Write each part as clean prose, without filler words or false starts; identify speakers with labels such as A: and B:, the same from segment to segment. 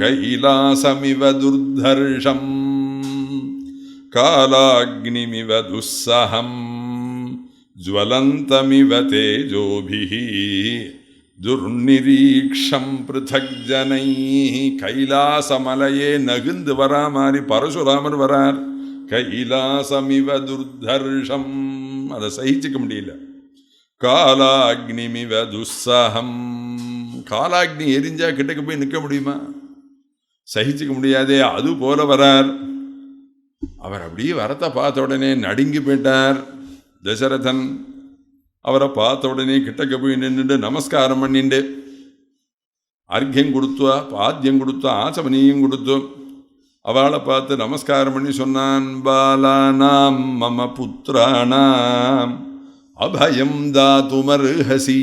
A: கைலாசமிவ துர்தர்ஷம் காலாக்னிமிவ துஸ்ஸஹம் ஜ்வலந்தமிவ தேஜோபிஹி துர்நிரீக்ஷம் பிருதக் ஜனை. கைலாசமலையே நகுந்து வரா மாதிரி பரசுராமர் வரார். கைலாசமிவ துர்தர்ஷம், அதை சகிச்சுக்க முடியல. காலாக்னிமிவ துஸ்ஸஹம், காலாக்னி எரிஞ்சா கிட்டக்கு போய் நிற்க முடியுமா? சகிச்சுக்க முடியாதே, அது போல வரார். அவர் அப்படியே வரத்தை பார்த்த உடனே நடுங்கி போயிட்டார் தசரதன். அவரை பார்த்த உடனே கிட்டக்க போய் நின்றுட்டு நமஸ்காரம் பண்ணிண்டு அர்க்கியம் கொடுத்தா, பாத்தியம் கொடுத்தா, ஆசமனியும் கொடுத்தோம். அவளை பார்த்து நமஸ்காரம் பண்ணி சொன்னான், பாலானாம் மம புத்திரானாம் அபயம் தாதுமர்ஹசி.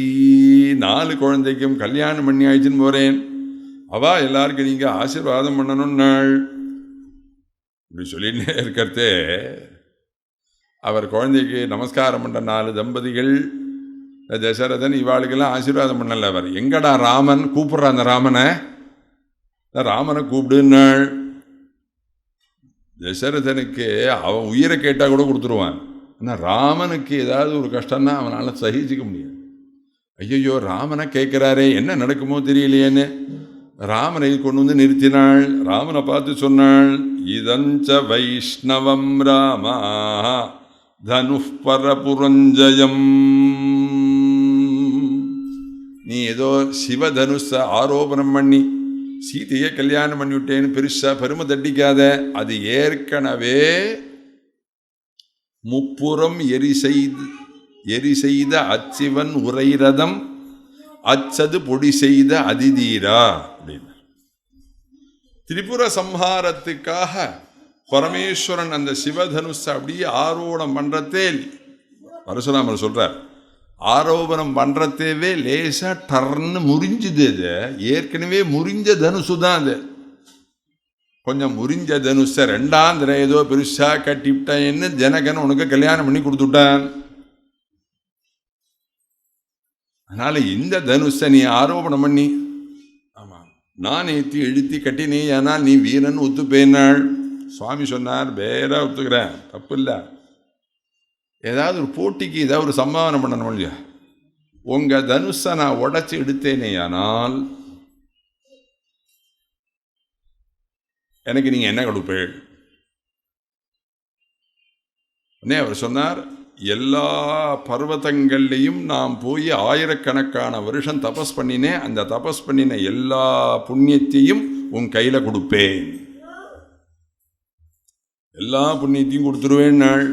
A: 4 குழந்தைக்கும் கல்யாணம் பண்ணி ஆயிடுச்சுன்னு போகிறேன், அவா எல்லாருக்கும் நீங்கள் ஆசீர்வாதம் பண்ணணும்னாள். இப்படி சொல்லினே இருக்கிறதே அவர் குழந்தைக்கு நமஸ்காரம் பண்ணுற 4 தம்பதிகள் தசரதன் இவாளுக்கெல்லாம் ஆசீர்வாதம் பண்ணல. அவர் எங்கடா ராமன் கூப்பிட்ற, அந்த ராமனை கூப்பிடுன்னாள். தசரதனுக்கு அவன் உயிரை கேட்டால் கூட கொடுத்துருவான். ஆனால் ராமனுக்கு ஏதாவது ஒரு கஷ்டம்னா அவனால் சகிச்சிக்க முடியாது. ஐயோ ராமனை கேட்குறாரே, என்ன நடக்குமோ தெரியலையேன்னு ராமனை கொண்டு வந்து நிறுத்தினாள். ராமனை பார்த்து சொன்னாள், இதஞ்ச வைஷ்ணவம் ராமா தனுஷ் பரபுரஞ்சயம். நீ ஏதோ சிவதனுஷ ஆரோபணம் பண்ணி சீதையை கல்யாணம் பண்ணிவிட்டேன்னு பெருசா பெருமை தட்டிக்காத. அது ஏற்கனவே முப்புறம் எரி செய்த அச்சிவன் உரைரதம் அச்சது பொடி செய்த அதிதீரா அப்படின்னு. திரிபுர சம்ஹாரத்துக்காக பரமேஸ்வரன் அந்த சிவதனுஷ அப்படியே ஆரோபணம் பண்றதே பரசுராமர் சொல்றார். ஆரோபணம் பண்றதேவே லேசா டர்ன்னு முறிஞ்சுது. அது ஏற்கனவே முறிஞ்ச தனுசு தான். அது கொஞ்சம் முறிஞ்ச தனுஷ 2ஆம் தடவை ஏதோ பெருசா கட்டிவிட்டேன்னு ஜனகன் உனக்கு கல்யாணம் பண்ணி கொடுத்துட்டான். அதனால இந்த தனுஷ நீ ஆரோபணம் பண்ணி நான் ஏற்றி எழுத்தி கட்டினே, ஆனால் நீ வீரன் ஒத்துப்பேனாள். சுவாமி சொன்னார், வேற ஒத்துக்கிறேன், தப்பு இல்லை. ஏதாவது ஒரு போட்டிக்கு ஏதாவது ஒரு சம்பாவனை பண்ணணும் இல்லையா? உங்க தனுஷை நான் உடைச்சி எடுத்தேனே ஆனால் எனக்கு நீங்க என்ன கொடுப்பேள்? உடனே அவர் சொன்னார், எல்லா பர்வதங்கள்லையும் நாம் போய் ஆயிரக்கணக்கான வருஷம் தபஸ் பண்ணினேன். அந்த தபஸ் பண்ணின எல்லா புண்ணியத்தையும் உன் கையில கொடுப்பேன், எல்லா புண்ணியத்தையும் கொடுத்துருவேன் நாள்.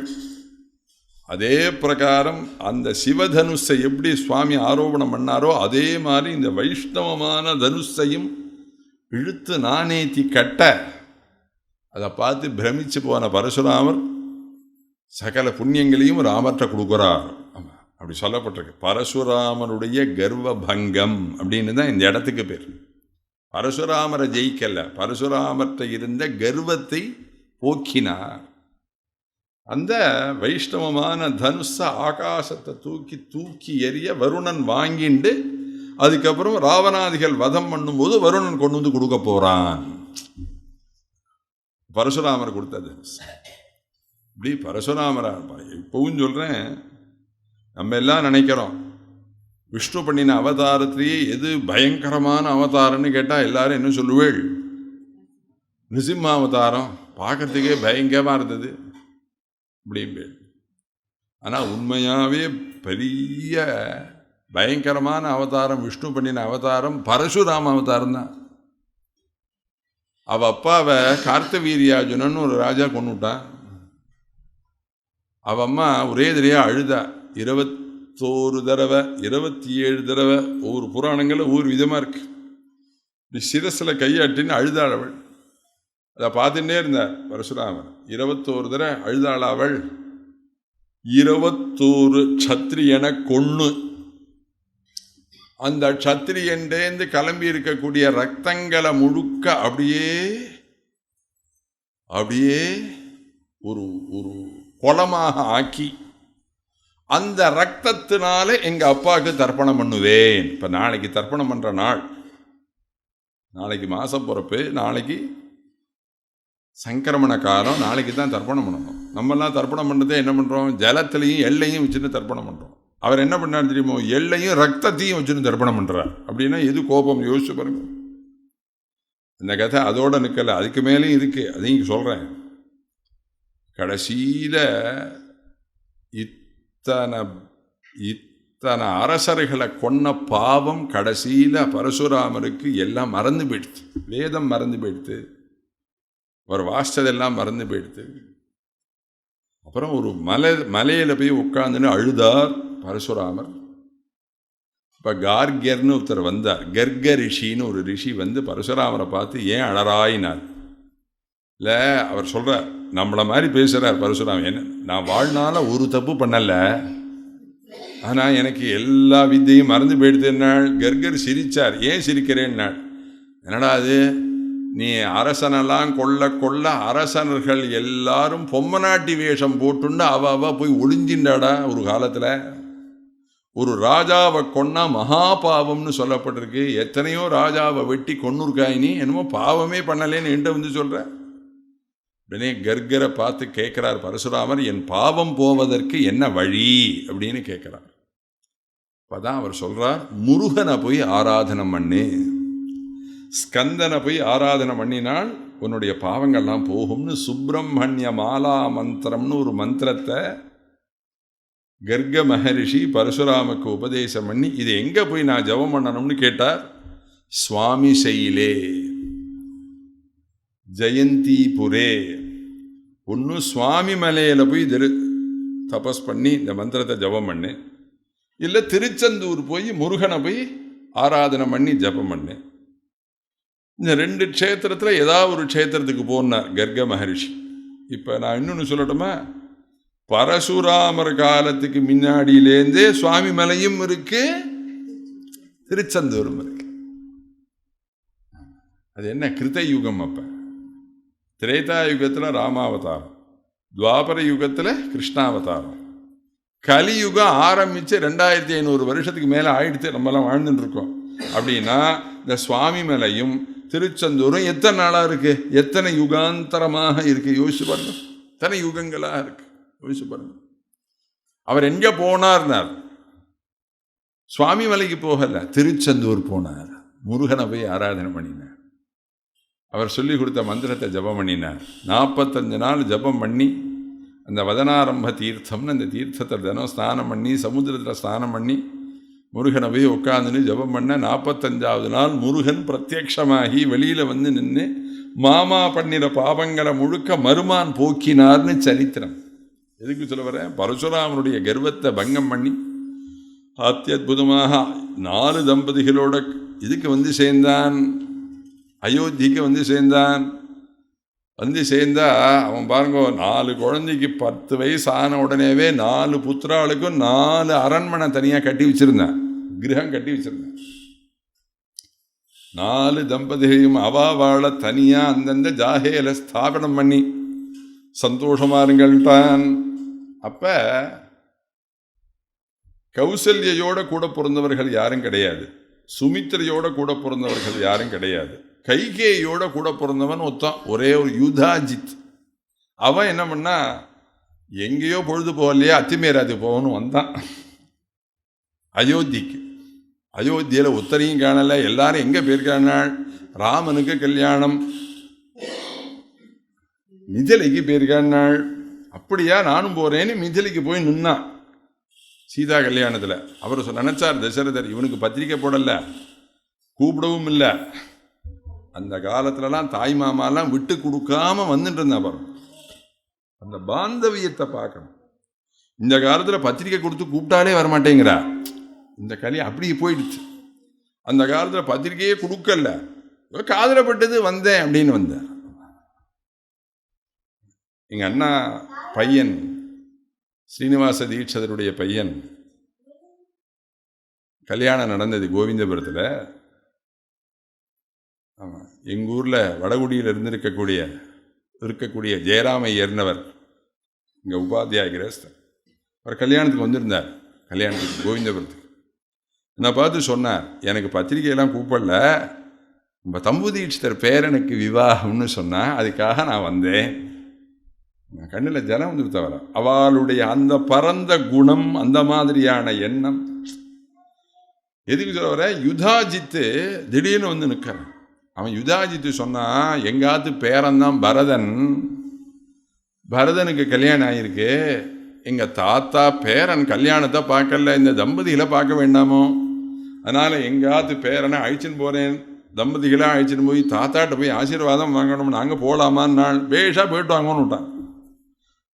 A: அதே பிரகாரம் அந்த சிவதனுஷை எப்படி சுவாமி ஆரோபணம் பண்ணாரோ அதே மாதிரி இந்த வைஷ்ணவமான தனுஷையும் இழுத்து நானேத்தி கட்ட அதை பார்த்து பிரமிச்சு போன பரசுராமர் சகல புண்ணியங்களையும் ராமர்கிட்ட கொடுக்குறார். அப்படி சொல்லப்பட்டிருக்கு. பரசுராமருடைய கர்வ பங்கம் அப்படின்னு தான் இந்த இடத்துக்கு பேர். பரசுராமரை ஜெயிக்கல, பரசுராமர்கிட்ட இருந்த கர்வத்தை போக்கினார். அந்த வைஷ்ணவமான தனுஷ ஆகாசத்தை தூக்கி தூக்கி எறிய வருணன் வாங்கிண்டு அதுக்கப்புறம் ராவணாதிகள் வதம் பண்ணும்போது வருணன் கொண்டு வந்து கொடுக்க போறான். பரசுராமர் கொடுத்த தனுஷ் இப்படி பரசுராமரா. இப்பவும் சொல்றேன், நம்ம எல்லாம் நினைக்கிறோம் விஷ்ணு பண்ணின அவதாரத்திலேயே எது பயங்கரமான அவதாரம்னு கேட்டா எல்லாரும் என்ன சொல்லுவேள்? நிருசிம்ம அவதாரம் பார்க்கறதுக்கே பயங்கரமா இருந்தது அப்படிம்பே. ஆனால் உண்மையாகவே பெரிய பயங்கரமான அவதாரம் விஷ்ணு பண்ணின அவதாரம் பரசுராம அவதாரம் தான். அவ அப்பாவை கார்த்தவீரியார்ஜுனன் ஒரு ராஜா கொண்டுட்டான். அவ அம்மா ஒரே தடவையா அழுதா. 21 தடவை 27 தடவை. ஒவ்வொரு புராணங்களில் ஒவ்வொரு விதமாக இருக்கு. சிரசில் கையாட்டின்னு அழுதாள் அவள். அதை பார்த்துட்டே இருந்தார் பரசுராமர். 21 தடவை அழுதாள் அவள். 21 சத்திரியனை கொன்னு அந்த சத்திரியன்டேந்து கிளம்பி இருக்கக்கூடிய ரத்தங்களை முழுக்க அப்படியே ஒரு ஒரு குளமாக ஆக்கி அந்த ரத்தத்தினால எங்க அப்பாவுக்கு தர்ப்பணம் பண்ணுவேன். இப்ப நாளைக்கு தர்ப்பணம் பண்ற நாள். நாளைக்கு மாதம் பிறப்பு, நாளைக்கு சங்கிரமண காலம், நாளைக்கு தான் தர்ப்பணம் பண்ணணும். நம்மெல்லாம் தர்ப்பணம் பண்ணுறதே என்ன பண்ணுறோம்? ஜலத்திலையும் எள்ளையும் வச்சுன்னு தர்ப்பணம் பண்ணுறோம். அவர் என்ன பண்ணார் தெரியுமோ? எள்ளையும் ரத்தத்தையும் வச்சுன்னு தர்ப்பணம் பண்ணுறார். அப்படின்னா எது கோபம்? யோசிச்சு பாருங்க. இந்த கதை அதோட நிற்கலை, அதுக்கு மேலேயும் இருக்குது, அதையும் சொல்கிறேன். கடைசியில் இத்தனை அரசர்களை கொன்ன பாவம் கடைசியில் பரசுராமருக்கு எல்லாம் மறந்து போயிடுது. வேதம் மறந்து போயிடுது, அவர் வாசித்ததெல்லாம் மறந்து போயிடுது. அப்புறம் ஒரு மலையில் போய் உட்காந்துன்னு அழுதார் பரசுராமர். இப்போ கார்கர்னு ஒருத்தர் வந்தார், கர்க ரிஷின்னு ஒரு ரிஷி வந்து பரசுராமரை பார்த்து ஏன் அழறாயினார். இல்லை, அவர் சொல்கிறார், நம்மளை மாதிரி பேசுகிறார் பரசுராமன். என்ன, நான் வாழ்நாள ஒரு தப்பு பண்ணலை, ஆனால் எனக்கு எல்லா வித்தையும் மறந்து போயிடுதுன்னாள். கர்கர் சிரித்தார். ஏன் சிரிக்கிறேன்னாள். என்னடா அது, நீ அரசனெல்லாம் கொள்ள அரசனர்கள் எல்லாரும் பொம்மநாட்டி வேஷம் போட்டுண்டு அவ போய் ஒளிஞ்சின்றாடா. ஒரு காலத்தில் ஒரு ராஜாவை கொன்னா மகாபாவம்னு சொல்லப்பட்டிருக்கு. எத்தனையோ ராஜாவை வெட்டி கொன்னுருக்காய், நீ என்னமோ பாவமே பண்ணலேன்னு என்கிட்ட வந்து சொல்கிற. உடனே கர்கரை பார்த்து கேட்குறார் பரசுராமர், என் பாவம் போவதற்கு என்ன வழி அப்படின்னு கேட்குறார். அப்போதான் அவர் சொல்கிறார், முருகனை போய் ஆராதனை பண்ணு, ஸ்கந்தனை போய் ஆராதனை பண்ணினால் உன்னுடைய பாவங்கள்லாம் போகும்னு சுப்பிரமணிய மாலா மந்திரம்னு ஒரு மந்திரத்தை கர்க மகரிஷி பரசுராமுக்கு உபதேசம் பண்ணி, இது எங்கே போய் நான் ஜபம் பண்ணணும்னு கேட்டார். சுவாமி சைலே ஜெயந்திபுரே, ஒன்று சுவாமி மலையில் போய் தபஸ் பண்ணி இந்த மந்திரத்தை ஜபம் பண்ணு, இல்லை திருச்செந்தூர் போய் முருகனை போய் ஆராதனை பண்ணி ஜபம் பண்ணு. இந்த 2 க்ஷேத்திரத்தில் ஏதாவது ஒரு க்ஷேத்திரத்துக்கு போனார் கர்க மகரிஷி. இப்போ நான் இன்னொன்று சொல்லட்டுமா? பரசுராமர் காலத்துக்கு முன்னாடியிலேருந்தே சுவாமி மலையும் இருக்கு, திருச்செந்தூரும் இருக்கு. அது என்ன கிருத யுகம். அப்போ திரேதா யுகத்தில் ராமாவதாரம், துவாபர யுகத்தில் கிருஷ்ணாவதாரம், கலியுகம் ஆரம்பித்து 2500 வருஷத்துக்கு மேலே ஆயிடுத்து, நம்மளாம் வாழ்ந்துட்டு இருக்கோம். அப்படின்னா இந்த சுவாமி மலையும் திருச்செந்தூரும் எத்தனை நாளாக இருக்குது, எத்தனை யுகாந்தரமாக இருக்குது யோசிச்சு பாருங்க. எத்தனை யுகங்களாக இருக்குது யோசிச்சு பாருங்க. அவர் எங்கே போனார்னார்? சுவாமி மலைக்கு போகலை, திருச்செந்தூர் போனார். முருகனை போய் ஆராதனை பண்ணினார். அவர் சொல்லி கொடுத்த மந்திரத்தை ஜபம் பண்ணினார். 45 நாள் ஜபம் பண்ணி அந்த வதனாரம்ப தீர்த்தம்னு அந்த தீர்த்தத்தை தினம் ஸ்நானம் பண்ணி, சமுத்திரத்தில் ஸ்நானம் பண்ணி முருகனை போய் உட்காந்துன்னு ஜபம் பண்ண 45ஆவது நாள் முருகன் பிரத்யக்ஷமாகி வெளியில் வந்து நின்று மாமா பண்ணின பாவங்களை முழுக்க மருமான் போக்கினார்னு சரித்திரம். எதுக்கு சொல்ல வரேன்? பரசுராமனுடைய கர்வத்தை பங்கம் பண்ணி அத்தியுதமாக 4 தம்பதிகளோட இதுக்கு வந்து சேர்ந்தான், அயோத்திக்கு வந்து சேர்ந்தான். வந்து சேர்ந்தா அவன் பாருங்க, 4 குழந்தைக்கு 10 வயசு ஆன உடனேவே 4 புத்திராளுக்கும் 4 அரண்மனை தனியாக கட்டி வச்சிருந்தான், கிரகம் கட்டி வச்சிருந்தான். 4 தம்பதிகளையும் அவாவாழ தனியாக அந்தந்த ஜாகேல ஸ்தாபனம் பண்ணி சந்தோஷமா இருங்கள்ட்டான். அப்ப கௌசல்யோட கூட பிறந்தவர்கள் யாரும் கிடையாது, சுமித்திரையோட கூட பிறந்தவர்கள் யாரும் கிடையாது, கைகேயோட கூட பிறந்தவன் ஒருத்தன், ஒரே ஒரு யுதாஜித். அவன் என்ன பண்ணா, எங்கேயோ பொழுது போகலையா அத்திமேராது போகணும் வந்தான் அயோத்திக்கு. அயோத்தியில் ஒத்தரையும் காணலை, எல்லாரும் எங்கே போயிருக்கானால் ராமனுக்கு கல்யாணம், மிதிலைக்கு போயிருக்காள். அப்படியா நானும் போகிறேன்னு மிதிலைக்கு போய் நின்னான் சீதா கல்யாணத்தில். அவர் நினைச்சார் தசரதர், இவனுக்கு பத்திரிக்கை போடலை, கூப்பிடவும் இல்லை. அந்த காலத்துலலாம் தாய் மாமாலாம் விட்டு கொடுக்காம வந்துட்டு இருந்தா பாருங்க. அந்த பாந்தவியத்தை பார்க்கணும். இந்த காலத்தில் பத்திரிக்கை கொடுத்து கூப்பிட்டாலே வரமாட்டேங்கிறா. இந்த கல்யாணம் அப்படியே போயிடுச்சு. அந்த காலத்தில் பத்திரிக்கையே கொடுக்கல, காதலப்பட்டது வந்தேன் அப்படின்னு வந்தேன். எங்கள் அண்ணா பையன் ஸ்ரீனிவாச தீட்சிதருடைய பையன் கல்யாணம் நடந்தது கோவிந்தபுரத்தில். ஆமாம், எங்கள் ஊரில் வடகுடியில் இருக்கக்கூடிய ஜெயராம ஐயர்னவர் இங்கே உபாத்தியாய கிரஸ்தர். அவர் கல்யாணத்துக்கு வந்திருந்தார், கல்யாணத்துக்கு கோவிந்தபுரத்துக்கு. என்னை பார்த்து சொன்னார், எனக்கு பத்திரிகையெல்லாம் கூப்பிடல, நம்ம தம்புதீட்சிதர் பேரனுக்கு விவாகம்னு சொன்னால் அதுக்காக நான் வந்தேன். கண்ணில் ஜலம் வந்து தவிர அவளுடைய அந்த பரந்த குணம், அந்த மாதிரியான எண்ணம். எதுக்கு சொல்ல வர, யுதாஜித்து திடீர்னு வந்து நிற்கிறான். அவன் யுதாஜித்து சொன்னான், எங்காத்து பேரன்தான் பரதன், பரதனுக்கு கல்யாணம் ஆகிருக்கு, எங்கள் தாத்தா பேரன் கல்யாணத்தை பார்க்கல, இந்த தம்பதிகளை பார்க்க வேண்டாமோ, அதனால் எங்காத்து பேரனை அழிச்சுன்னு போகிறேன், தம்பதிகளாக அழிச்சுன்னு போய் தாத்தாட்ட போய் ஆசீர்வாதம் வாங்கணும், நாங்கள் போகலாமான்னு நாள் பேஷாக போயிட்டு வாங்கன்னு விட்டான்.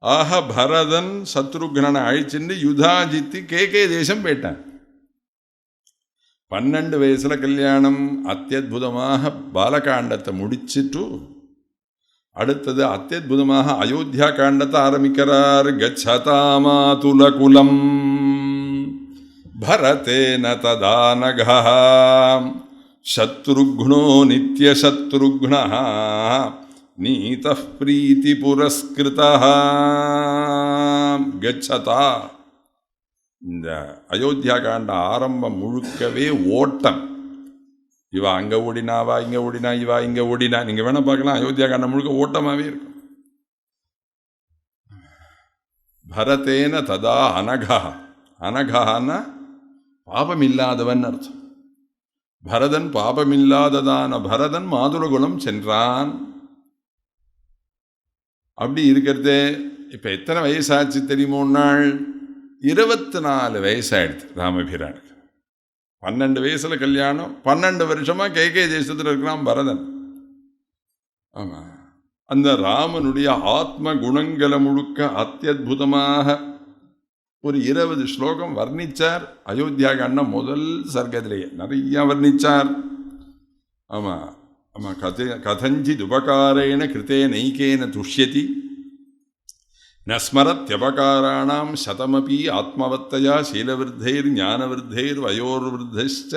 A: ஆக பரதன் சத்ருக்னனை அழிச்சுட்டு யுதாஜித்து கேகே தேசம் போயிட்டான். 12 வயசுல கல்யாணம். அத்தியுதமாக பாலகாண்டத்தை முடிச்சுட்டு அடுத்தது அத்தியுதமாக அயோத்தியா காண்டத்தை ஆரம்பிக்கிறார். கச்சதாமாதுலகுலம் பரதேன ததானகா சத்ருக்னோ நித்யசத்ருக்னஹ நீதः பிரீதி புரஸ்கிருதः. கச்சதா, இந்த அயோத்தியா காண்ட ஆரம்பம் முழுக்கவே ஓட்டம். இவா அங்கே ஓடினாவா, இங்கே ஓடினா, இவா இங்கே ஓடினா. நீங்கள் வேணா பார்க்கலாம், அயோத்தியா காண்டம் முழுக்க ஓட்டமாகவே இருக்கும். பரதேன ததா அனகா. அனகான்னா பாபமில்லாதவன் அர்த்தம். பரதன் பாபமில்லாததான பரதன் மாதுளகுலம் சென்றான். அப்படி இருக்கிறதே இப்போ எத்தனை வயசாச்சு தெரியுமோ? நாள் 24 வயசாயிடுது ராமபிரானுக்கு. 12 வயசுல கல்யாணம், 12 வருஷமாக கேகே தேசத்தில் இருக்கிறான் பரதன். ஆமாம், அந்த ராமனுடைய ஆத்ம குணங்களை முழுக்க அத்தியுதமாக ஒரு 20 ஸ்லோகம் வர்ணிச்சார். அயோத்தியா காண்டம் முதல் சர்க்கத்திலேயே நிறைய வர்ணிச்சார். ஆமாம் ஆமாம். கதஞ்சித் உபகாரேன கிருத்தே நைக்கேன துஷ்யதி நஸ்மரத்யபகாராணாம் சதமபி ஆத்மவத்தயா சீலவிருத்தைர் ஞானவிருத்தைர் வயோர்விருத்தைஷ்ட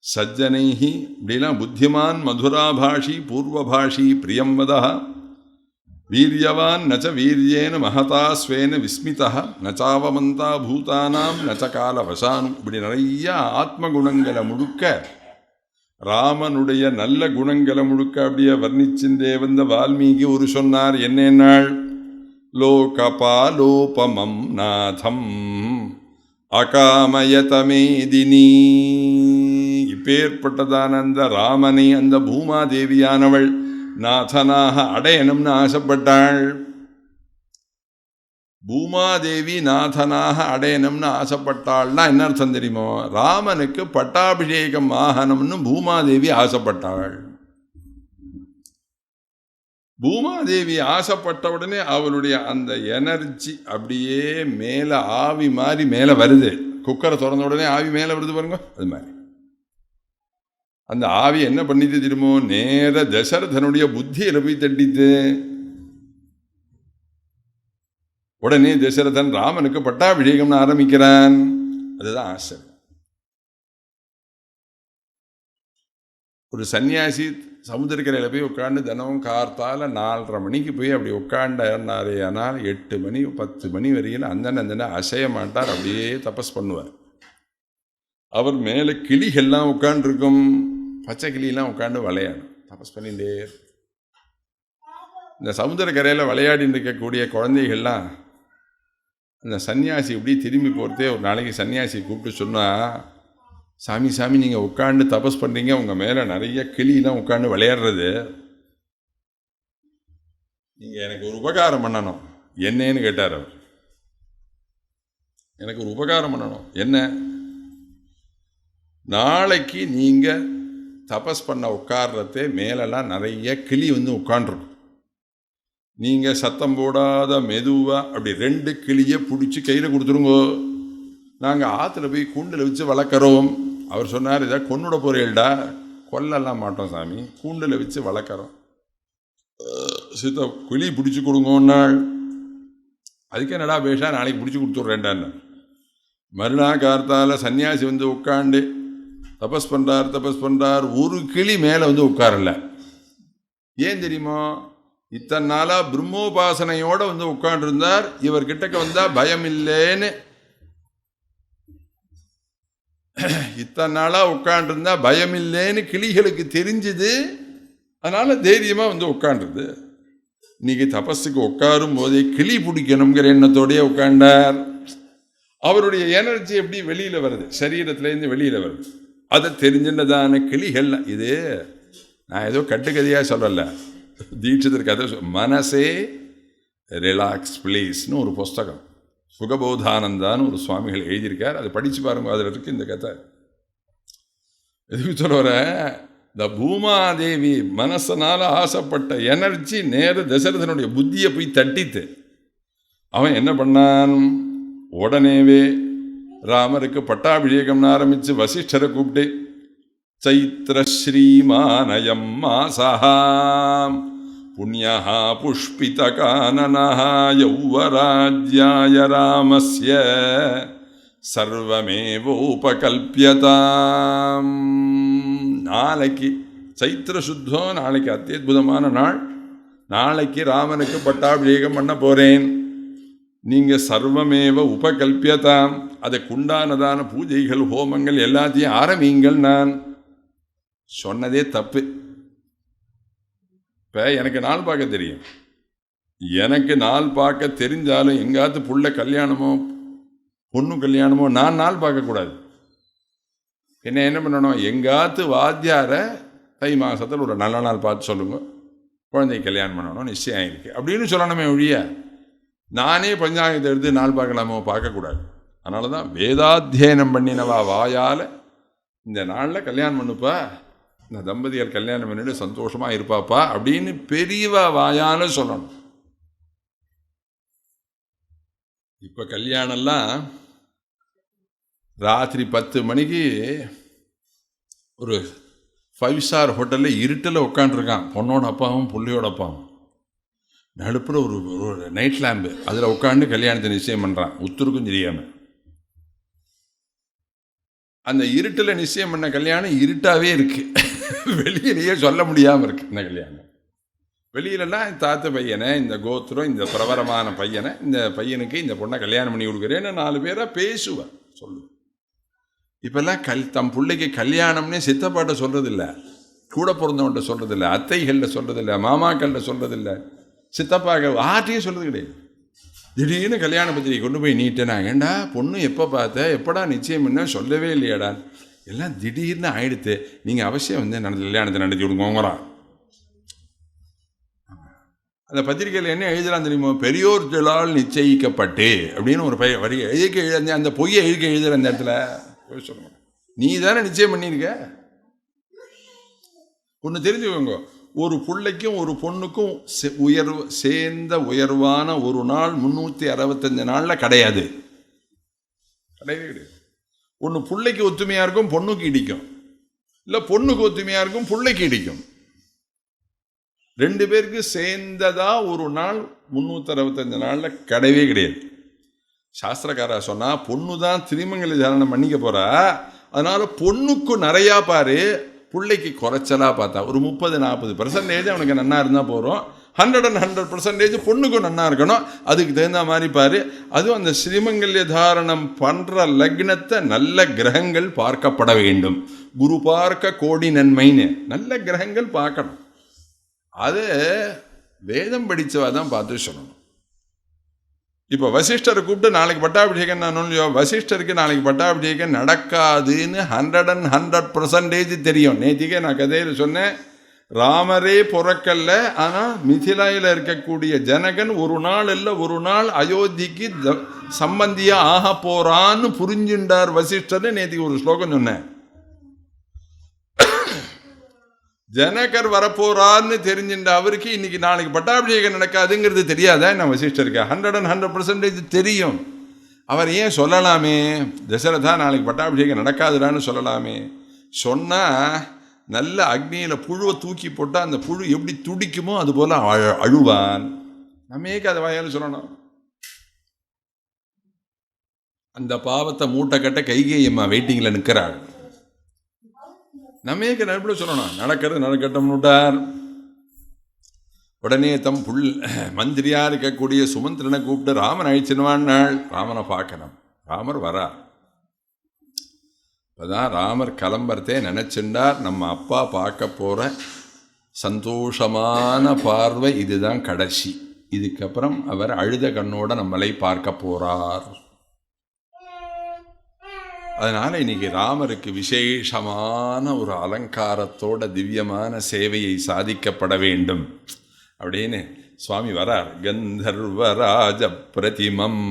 A: சஜ்ஜனைஹி. இப்படிலாம் புத்திமான் மதுராபாஷி பூர்வபாஷி பிரியம்வதா வீரியவான் நச்ச வீரியேன மகதா ஸ்வேன விஸ்மிதா நச்சாவமந்தா பூதானாம் நச்ச காலவசானு. இப்படி நிறைய ஆத்ம குணங்களை முழுக்க, ராமனுடைய நல்ல குணங்களை முழுக்க அப்படியே வர்ணிச்சுட்டே வந்த வால்மீகி ஒரு சொன்னார். என்னென்னாள்? லோகபாலோபமம் நாதம் அகாமயதமேதினி. இப்பேற்பட்டதான அந்த ராமனை அந்த பூமாதேவியானவள் நாதனாக அடையணும்னு ஆசைப்பட்டாள். பூமாதேவி நாதனாக அடையணும்னு ஆசைப்பட்டாள்னா என்ன அர்த்தம் தெரியுமோ? ராமனுக்கு பட்டாபிஷேகம் ஆகணும்னு பூமாதேவி ஆசைப்பட்டாள். பூமாதேவி ஆசைப்பட்ட உடனே அவளுடைய அந்த எனர்ஜி அப்படியே மேலே ஆவி மாதிரி மேலே வருது. குக்கரை திறந்த உடனே ஆவி மேலே வருது பாருங்க, அது மாதிரி அந்த ஆவி என்ன பண்ணிட்டு தெரியுமோ? நேர தசரதனுடைய புத்தியில போய் தட்டித்து. உடனே தசரதன் ராமனுக்கு பட்டாபிஷேகம்னு ஆரம்பிக்கிறான். அதுதான் ஆசை. ஒரு சன்னியாசி சமுத்திரக்கரையில் போய் உட்காந்து தினமும் கார்த்தால 4:30 மணிக்கு போய் அப்படி உட்காண்டாரு. ஆனால் 8 மணி 10 மணி வரையில் அந்தன அசைய மாட்டார், அப்படியே தபஸ் பண்ணுவார். அவர் மேலே கிளிகள்லாம் உட்காண்டிருக்கும், பச்சை கிளியெல்லாம் உட்காந்து விளையாடும், தபஸ் பண்ணிகிட்டே. இந்த சமுத்திரக்கரையில் விளையாடின்னு இருக்கக்கூடிய குழந்தைகள்லாம் அந்த சன்னியாசி இப்படி திரும்பி போகிறதே ஒரு நாளைக்கு சன்னியாசி கூப்பிட்டு சொன்னால், சாமி சாமி நீங்கள் உட்காந்து தபஸ் பண்ணுறீங்க, உங்கள் மேலே நிறைய கிளியெல்லாம் உட்காந்து விளையாடுறது, நீங்கள் எனக்கு ஒரு உபகாரம் பண்ணணும். என்னன்னு கேட்டார் அவர். எனக்கு ஒரு உபகாரம் பண்ணணும். என்ன? நாளைக்கு நீங்கள் தபஸ் பண்ண உட்கார்றதே மேலெல்லாம் நிறைய கிளி வந்து உட்காண்டிருக்கும். நீங்கள் சத்தம் போடாத மெதுவாக அப்படி 2 கிளியை பிடிச்சி கையில் கொடுத்துருங்கோ, நாங்கள் ஆற்றுல போய் கூண்டில் வச்சு வளர்க்குறோம். அவர் சொன்னார், இதை கொன்னுட போகிறேன்டா. கொல்லலாம் மாட்டோம் சாமி, கூண்டில் வச்சு வளர்க்குறோம். சித்த கிளி பிடிச்சி கொடுங்கன்னாள். அதுக்கு என்னடா பேஷா, நாளைக்கு பிடிச்சி கொடுத்துட்றேன்டான்னு. மறுநாள் கார்த்தால சன்னியாசி வந்து உட்காண்டு தபஸ் பண்ணுறார். ஒரு கிளி மேலே வந்து உட்காரல. ஏன் தெரியுமோ? இத்தனை நாளாக பிரம்மோபாசனையோடு வந்து உட்காண்டிருந்தார். இவர்கிட்டக்க வந்தால் பயம் இல்லைன்னு இத்தனை நாளாக உட்காண்டிருந்தா பயம் இல்லைன்னு கிளிகளுக்கு தெரிஞ்சுது, அதனால தைரியமாக வந்து உட்காண்டுருது. இன்னைக்கு தபஸுக்கு உட்காரும் போதே கிளி பிடிக்கணுங்கிற எண்ணத்தோடய உட்காண்டார். அவருடைய எனர்ஜி எப்படி வெளியில் வருது, சரீரத்துலேருந்து வெளியில் வருது. அதை தெரிஞ்சுன்னதான கிளிகள். இது நான் ஏதோ கட்டுக்கதையாக சொல்லலை, தீட்சிதர் கதை. மனசே ரிலாக்ஸ் ப்ளீஸ்னு ஒரு புஸ்தகம் சுகபோதானந்தான்னு ஒரு சுவாமிகள் எழுதியிருக்கார். அதை படித்து பாருங்க, அதில் இருக்கு இந்த கதை. எதுக்கு சொல்ல வர, இந்த பூமாதேவி மனசனால ஆசைப்பட்ட எனர்ஜி நேர தசரதனுடைய புத்தியை போய் தட்டித்து. அவன் என்ன பண்ணான், உடனேவே ராமருக்கு பட்டாபிஷேகம்னு ஆரம்பித்து வசிஷ்டரை கூப்பிட்டு சைத்திர ஸ்ரீமானயம் மாசஹாம் புண்ணியா புஷ்பித கானனஹா யௌவராஜ்யாய ராமஸ்ய சர்வமேவோபகல்ப்யதாம். நாளைக்கு சைத்திர சுத்தம், நாளைக்கு அத்தியுதமான நாள். நாளைக்கு ராமனுக்கு பட்டாபிஷேகம் பண்ண போகிறேன். நீங்கள் சர்வமேவ உபகல்பியதாம், அதுக்குண்டானதான பூஜைகள் ஹோமங்கள் எல்லாத்தையும் ஆரம்பிங்கள். நான் சொன்னதே தப்பு. இப்போ எனக்கு நாள் பார்க்க தெரியும். எனக்கு நாள் பார்க்க தெரிஞ்சாலும் எங்காவது புள்ள கல்யாணமோ பொண்ணு கல்யாணமோ நான் நாள் பார்க்கக்கூடாது. என்ன பண்ணணும், எங்காத்து வாத்தியாரை தை மாதத்தில் ஒரு நல்ல நாள் பார்த்து சொல்லுங்க, குழந்தை கல்யாணம் பண்ணணும் நிச்சயம் ஆகிருக்கு அப்படின்னு சொல்லணுமே ஒழிய நானே பஞ்சாங்கத்தை எடுத்து நாள் பார்க்கலாமோ, பார்க்கக்கூடாது. அதனால தான் வேதாத்தியனம் பண்ணினவா வாயால் இந்த நாளில் கல்யாணம் பண்ணுப்பா, இந்த தம்பதிகள் கல்யாணம் பண்ணிட்டு சந்தோஷமாக இருப்பாப்பா அப்படின்னு பெரியவா வாயால் சொல்லணும். இப்போ கல்யாணம்லாம் ராத்திரி 10 மணிக்கு ஒரு 5 ஸ்டார் ஹோட்டலில் இருட்டில் உட்காண்ட்ருக்கான் பொண்ணோட அப்பாவும் புள்ளையோட அப்பாவும். நடுப்புற ஒரு நைட் லேம்பு, அதில் உட்காந்து கல்யாணத்தை நிச்சயம் பண்ணுறான், உத்தருக்கும் தெரியாமல். அந்த இருட்டில் நிச்சயம் பண்ண கல்யாணம் இருட்டாகவே இருக்குது, வெளியிலேயே சொல்ல முடியாமல் இருக்குது. இந்த கல்யாணம் வெளியிலலாம் தாத்த பையனை, இந்த கோத்திரம், இந்த பிரபலமான பையனை, இந்த பையனுக்கு இந்த பொண்ணை கல்யாணம் பண்ணி கொடுக்குறேன்னு 4 பேராக பேசுவேன், சொல்லுவேன். இப்போல்லாம் தம் பிள்ளைக்கு கல்யாணம்னே சித்தப்பாட்ட சொல்கிறதில்ல, கூட பிறந்தவன்ட்ட சொல்கிறதில்ல, அத்தைகள்கிட்ட சொல்கிறதில்ல, மாமாக்கள்கிட்ட சொல்கிறதில்ல, சித்தப்பாக்கள் ஆட்டையே சொல்கிறது கிடையாது. திடீர்னு கல்யாண பத்திரிகை கொண்டு போய் நீட்டேனா, ஏண்டா பொண்ணு எப்போ பார்த்த, எப்படா நிச்சயம் என்ன சொல்லவே இல்லையாடா, எல்லாம் திடீர்னு ஆயிடுத்து, நீங்கள் அவசியம் வந்து கல்யாணத்தை நடத்தி கொடுங்கோங்கிறான். அந்த பத்திரிகையில் என்ன எழுதலாம் தெரியுமோ, பெரியோர்களால் நிச்சயிக்கப்பட்டு அப்படின்னு ஒரு வரி எழுதிக்க எழுத, அந்த பொய்யை எழுதிக்க எழுதுகிற அந்த இடத்துல சொல்லுங்க, நீ தானே நிச்சயம் பண்ணியிருக்க. ஒன்று தெரிஞ்சுக்கோங்க, ஒரு பிள்ளைக்கும் ஒரு பொண்ணுக்கும் சேர்ந்த உயர்வான ஒரு நாள் 365 நாளில் கிடையாது, கிடையவே கிடையாது. ஒன்று பிள்ளைக்கு ஒத்துமையாக இருக்கும், பொண்ணுக்கு இடிக்கும், இல்லை பொண்ணுக்கு ஒத்துமையாக இருக்கும், பிள்ளைக்கு இடிக்கும். 2 பேருக்கு சேர்ந்ததா ஒரு நாள் 365 நாளில் கிடையவே கிடையாது. சாஸ்திரக்காரா சொன்னால் பொண்ணு தான் திருமங்கல தாரணம் பண்ணிக்க போகிறா, அதனால் பொண்ணுக்கு நிறையா பாரு, பிள்ளைக்கு குறைச்சலாக பார்த்தா ஒரு 30-40% அவனுக்கு நன்னா இருந்தால் போகிறோம், 100% பொண்ணுக்கும் நன்னா இருக்கணும், அதுக்கு தகுந்த மாதிரி பாரு. அதுவும் அந்த ஸ்ரீமங்கல்ய தாரணம் பண்ணுற லக்னத்தை நல்ல கிரகங்கள் பார்க்கப்பட வேண்டும். குரு பார்க்க கோடி நன்மைன்னு நல்ல கிரகங்கள் பார்க்கணும். அது வேதம் படித்தவா தான் பார்த்து சொல்லணும். இப்போ வசிஷ்டரை கூப்பிட்டு நாளைக்கு பட்டாபிஷேகம் நான் இல்லையோ, வசிஷ்டருக்கு நாளைக்கு பட்டாபிஷேகம் நடக்காதுன்னு 100% தெரியும். நேத்திக்கே நான் கதையில் சொன்னேன், ராமரே பிறக்கல்ல, ஆனால் மிதிலையில் இருக்கக்கூடிய ஜனகன் ஒரு நாள் இல்லை ஒரு நாள் அயோத்திக்கு சம்பந்தியாக ஆக போகிறான்னு புரிஞ்சுண்டார் வசிஷ்டர்னு நேத்திக்கு ஒரு ஸ்லோகம் சொன்னேன். ஜனகர் வரப்போறான்னு தெரிஞ்சுட்ட அவருக்கு இன்னைக்கு நாளைக்கு பட்டாபிஷேகம் நடக்காதுங்கிறது தெரியாதா என்ன வசிஷ்டருக்கு? 100% தெரியும். அவர் ஏன் சொல்லலாமே, தசரதா நாளைக்கு பட்டாபிஷேகம் நடக்காதுடான்னு சொல்லலாமே. சொன்னால் நல்ல அக்னியில் புழுவை தூக்கி போட்டால் அந்த புழு எப்படி துடிக்குமோ அது போல் அழுவான். நம்மேக்கு அதை வாயால் சொல்லணும். அந்த பாவத்தை மூட்டை கட்ட கைகேயி அம்மா வெயிட்டிங்கில் நிற்கிறாள். நம்மேக்கு நடுப்பில் சொல்லணும், நடக்கிறது நடக்கட்டும்னுட்டார். உடனே தம் மந்திரியாக இருக்கக்கூடிய சுமந்திரனை கூப்பிட்டு ராமன் அழிச்சினுவான் நாள், ராமனை பார்க்கணும். ராமர் வரார். இப்போதான் ராமர் கிளம்புறதே நினச்சிண்டார், நம்ம அப்பா பார்க்க போகிற சந்தோஷமான பார்வை இதுதான் கடைசி. இதுக்கப்புறம் அவர் அழுத கண்ணோட நம்மளை பார்க்க போகிறார். அதனால் இன்னைக்கு ராமருக்கு விசேஷமான ஒரு அலங்காரத்தோட திவ்யமான சேவையை சாதிக்கப்பட வேண்டும் அப்படின்னு சுவாமி வரார். கந்தர்வராஜ பிரதிமம்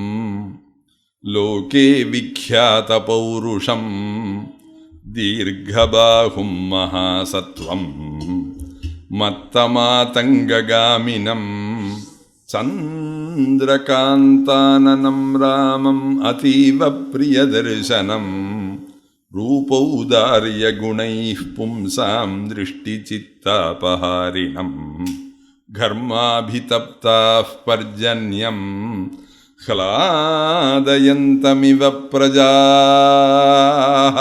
A: லோகே விக்யாத பௌருஷம் தீர்க்கபாகும் மகாசத்வம் மத்தமாதங்ககாமினம் சந்திரகாந்தானனம் ராமம் அதீவ பிரியதர்சனம் ரூபௌதாரிய குணைः பும்சாம் திருஷ்டிசித்தாபஹாரிணம் கர்மாபிதப்தாः பர்ஜன்யம் ह्लादयन्तमिव प्रजाः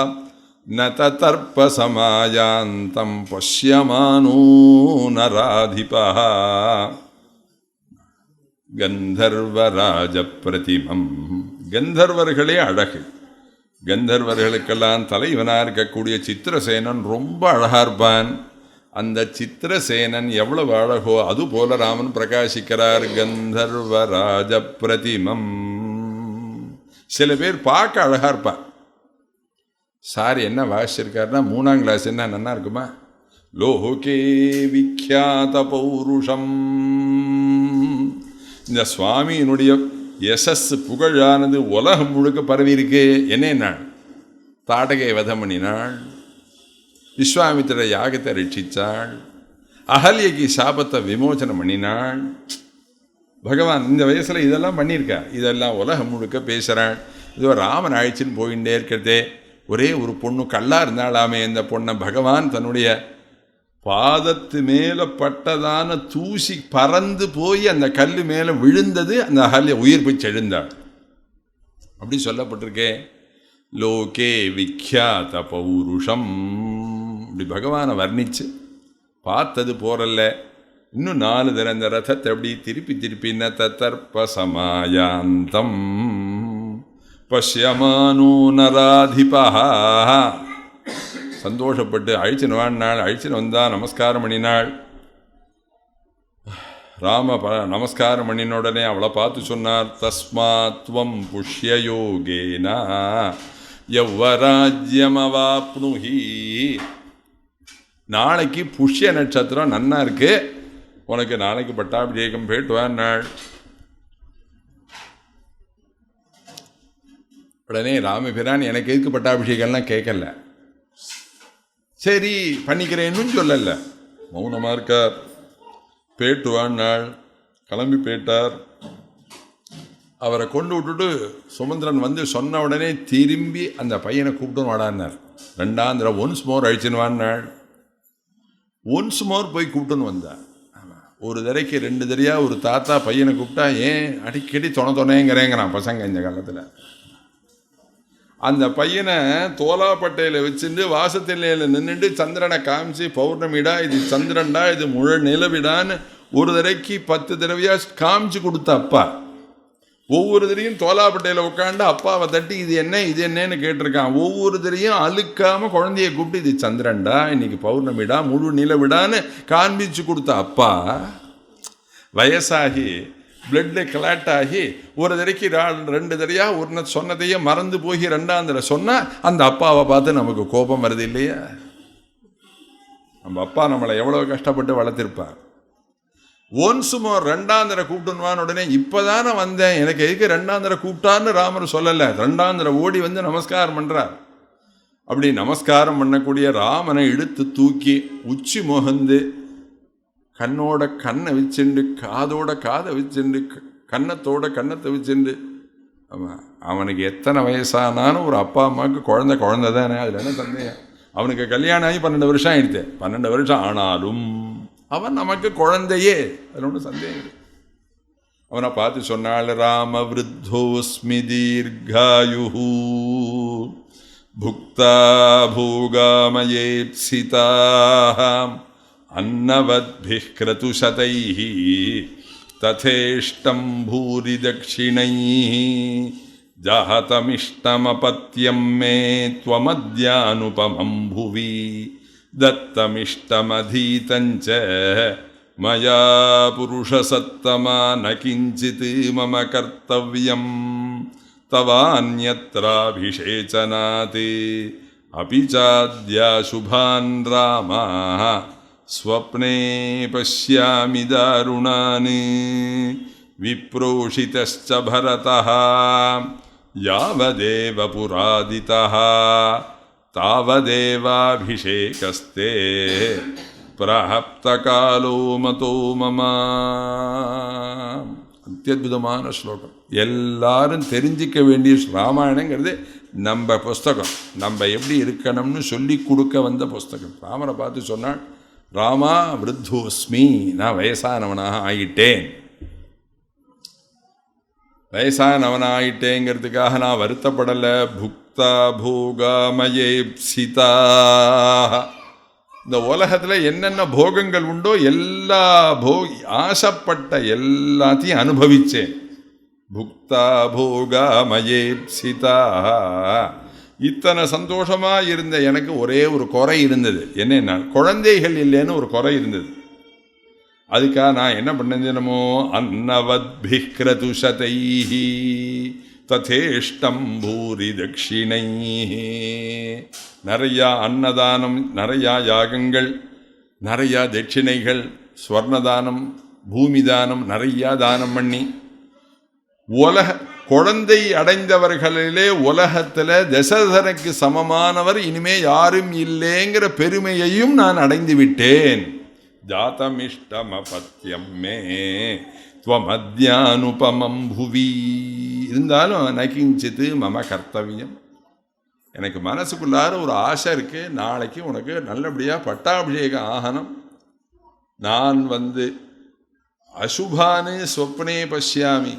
A: न ततर्पसमायान्तं पश्यमानो नराधिपः கந்தர்வராஜ பிரதிமம். கந்தர்வர்களே அழகு. கந்தர்வர்களுக்கெல்லாம் தலைவனாக இருக்கக்கூடிய சித்திரசேனன் ரொம்ப அழகா இருப்பான். அந்த சித்திரசேனன் எவ்வளவு அழகோ அதுபோல ராமன் பிரகாசிக்கிறார். கந்தர்வராஜ பிரதிமம். சில பேர் பார்க்க அழகா இருப்பான். சார் என்ன வாசிச்சிருக்காருன்னா 3ஆம் கிளாஸ் என்ன நல்லா இருக்குமா? லோகே விக்யாத பௌருஷம். இந்த சுவாமியினுடைய யசஸ் புகழானது உலகம் முழுக்க பரவி இருக்கு. என்ன நாள்? தாடகை வதம் பண்ணினாள், விஸ்வாமித்திர யாகத்தை ரட்சித்தாள், அகல்யக்கு சாபத்தை விமோசனம் பண்ணினாள். பகவான் இந்த வயசில் இதெல்லாம் பண்ணியிருக்கா. இதெல்லாம் உலகம் முழுக்க பேசுகிறாள். இதோ ராமன் அழைச்சின்னு போயிட்டே இருக்கிறதே. ஒரே ஒரு பொண்ணு கல்லாக இருந்தாலாமே. இந்த பொண்ணை பகவான் தன்னுடைய பாதத்து மேலே பட்டதான தூசி பறந்து போய் அந்த கல் மேலே விழுந்தது. அந்த அகல்ய உயிர் போய் செழுந்தாள். அப்படி சொல்லப்பட்டிருக்கே. லோகே விக்யாத பௌருஷம். இப்படி பகவானை வர்ணிச்சு பார்த்தது போறல்ல. இன்னும் 4 தடவை இந்த ரதத்தை அப்படி திருப்பி திருப்பி ந ததர்ப்பசமாயாந்தம் பஷ்யமானோ நராதிபா. சந்தோஷப்பட்டு அழிச்சின்னு வாழ்நாள். அழிச்சின்னு வந்தா நமஸ்காரம் பண்ணினாள். ராம நமஸ்காரம் பண்ணின உடனே அவளை பார்த்து சொன்னார், தஸ்மாத்வம் புஷ்ய யோகேனா யவ்வராஜ்யமவாப்னுஹி. நாளைக்கு புஷ்ய நட்சத்திரம் நன்னா இருக்கு, உனக்கு நாளைக்கு பட்டாபிஷேகம் போயிட்டு நாள். உடனே ராமபிரான் எனக்கு எதுக்கு பட்டாபிஷேகம்லாம் கேட்கல, சரி பண்ணிக்கிறேன்னு சொல்லல, மௌனமா இருக்கார். போயிட்டு நாள் கிளம்பி போயிட்டார். அவரை கொண்டு விட்டுட்டு சுமந்திரன் வந்து சொன்ன உடனே திரும்பி அந்த பையனை கூப்பிட்டு வாடான்னார். 2ஆம் தடவை ஒன்ஸ் மோர் அழிச்சுன்னு வான்னாள். ஒன்ஸ் மோர் போய் கூப்பிட்டுன்னு வந்தார். ஒரு தடவைக்கு 2 தடவையா ஒரு தாத்தா பையனை கூப்பிட்டா ஏன் அடிக்கடி தொணேங்கிறேங்கிறான் பசங்க இந்த காலத்தில். அந்த பையனை தோலாப்பட்டையில் வச்சுட்டு வாசத்திலையில் நின்றுட்டு சந்திரனை காமிச்சு, பௌர்ணமிடா இது சந்திரன்டா இது முழு நிலவிடான்னு ஒரு தடவைக்கு 10 தடவையா காமிச்சு கொடுத்த அப்பா. ஒவ்வொரு தடையும் தோலாப்பட்டையில் உட்காந்து அப்பாவை தட்டி இது என்ன இது என்னன்னு கேட்டிருக்கான். ஒவ்வொரு தடையும் அழுக்காம குழந்தைய கூப்பிட்டு இது சந்திரன்டா இன்னைக்கு பௌர்ணமிடா முழு நிலவிடான்னு காண்பிச்சு கொடுத்த அப்பா வயசாகி பிளட்ல கிளாட் ஆகி ஒரு தடைக்கு 2 தடையா ஒரு சொன்னதையே மறந்து போய் 2ஆம் தடவை சொன்னா அந்த அப்பாவை பார்த்து நமக்கு கோபம் வருது இல்லையா? நம்ம அப்பா நம்மளை எவ்வளவு கஷ்டப்பட்டு வளர்த்திருப்பார். ஒன்ஸ் மோர் 2ஆம் தடவை கூப்பிட்டுவான்னு உடனே இப்போதானே வந்தேன், எனக்கு எதுக்கு 2ஆம் தடவை கூப்பிட்டான்னு ராமர் சொல்லலை. 2ஆம் தடவை ஓடி வந்து நமஸ்காரம் பண்ணுறார். அப்படி நமஸ்காரம் பண்ணக்கூடிய ராமனை இழுத்து தூக்கி உச்சி முகந்து கண்ணோட கண்ணை வச்சுண்டு காதோட காதை வச்சுண்டு கன்னத்தோட கன்னத்தை வச்சுண்டு. அவனுக்கு எத்தனை வயசானாலும் ஒரு அப்பா அம்மாவுக்கு குழந்தை தானே, அதில் என்ன சந்தேகம்? அவனுக்கு கல்யாணம் ஆகி 12 வருஷம் ஆயிடுச்சு. 12 வருஷம் ஆனாலும் அவன் நமக்கு குழந்தையே, அதில் ஒன்றும் சந்தேகம். அவனை பார்த்து சொன்னாள், ராம விருத்தோஸ்மி தீர்காயு புக்தா பூகாமயேப்சிதா அன்னவத்பிஹ் க்ரதுசதைஹி ததேஷ்டம் பூரி தக்ஷிணைஹி ஜாதமிஷ்டமபத்யம் மே த்வமத்யானுபமம் புவி தத்தமிஷ்டமதீதஞ்ச மயா புருஷசத்தமா ந கிஞ்சித் மம கர்த்தவ்யம் தவான்யத்ராபிஷேச்சனாத் அபி சாத்யா சுபான் ராமாः ஸ்வப்னே பஷ்யாமி தாருணான் விப்ரோஷிதஸ்ச பரதः யாவதேவ புராதிதः தாவதேவாபிஷேகஸ்தே பிரஹப்தகாலோ மதோ மம. அத்தியுதமான ஸ்லோகம். எல்லாரும் தெரிஞ்சிக்க வேண்டிய ராமாயணங்கிறது நம்ம புஸ்தகம். நம்ம எப்படி இருக்கணும்னு சொல்லி கொடுக்க வந்த புஸ்தகம். ராமரை பார்த்து சொன்னாள், ராமா விருத்தோஸ்மி, நான் வயசானவனாக ஆகிட்டேன். வயசானவனாயிட்டேங்கிறதுக்காக நான் வருத்தப்படலை. புக்தா போகாமயேப்சிதா, இந்த உலகத்தில் என்னென்ன போகங்கள் உண்டோ எல்லா ஆசைப்பட்ட எல்லாத்தையும் அனுபவித்தேன். புக்தா போகாமயேப்சிதா, இத்தனை சந்தோஷமாக இருந்த எனக்கு ஒரே ஒரு குறை இருந்தது. என்னென்னா, குழந்தைகள் இல்லைன்னு ஒரு குறை இருந்தது. அதுக்காக நான் என்ன பண்ணேன், தினமோ அன்னவத்பிக்ரதுஷதைஹி ததேஷ்டம் பூரி தட்சிணைஹி, நிறையா அன்னதானம், நிறையா யாகங்கள், நிறையா தட்சிணைகள், ஸ்வர்ணதானம், பூமி தானம், நிறையா தானம் பண்ணி குழந்தை அடைந்தவர்களிலே உலகத்தில் தசரதனுக்கு சமமானவர் இனிமே யாரும் இல்லைங்கிற பெருமையையும் நான் அடைந்து விட்டேன். ஜாதமிஷ்டமபத்யம் மே த்வமத்யானுபமம் புவி, இருந்தாலும் நகிஞ்சித்து மம கர்த்தவியம், எனக்கு மனசுக்குள்ளார ஒரு ஆசை இருக்குது, நாளைக்கு உனக்கு நல்லபடியாக பட்டாபிஷேகம் ஆகணும். நான் அசுபானு சொப்னே பஷ்யாமி,